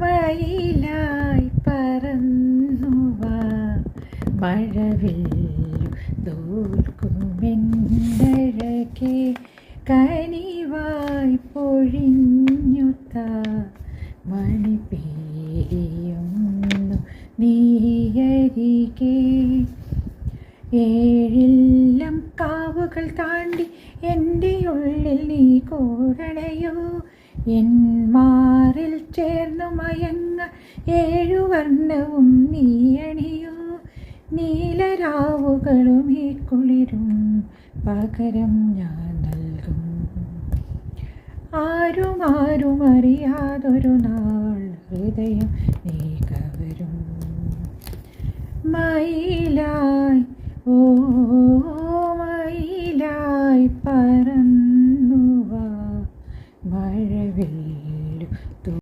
മയിലായി പറന്നുവാ മഴവില്ലു തോൽക്കുമെന്നഴകെ കനിവായി പൊഴിഞ്ഞുതാ മണിപ്പേലിയൊന്നു നീയരികെ ഏഴില്ലം കാവുകൾ താണ്ടി എൻ്റെ ഉള്ളിൽ നീ കോരണയോ എൻ മാറിൽ ചേർന്നു മയങ്ങ ഏഴുവർണ്ണവും നീ അണിയോ നീലരാവുകളും ഈ കുളിരും പകരം ഞാൻ നൽകും ആരും അറിയാതൊരു നാൾ ഹൃദയം നീ കവരും മയിൽ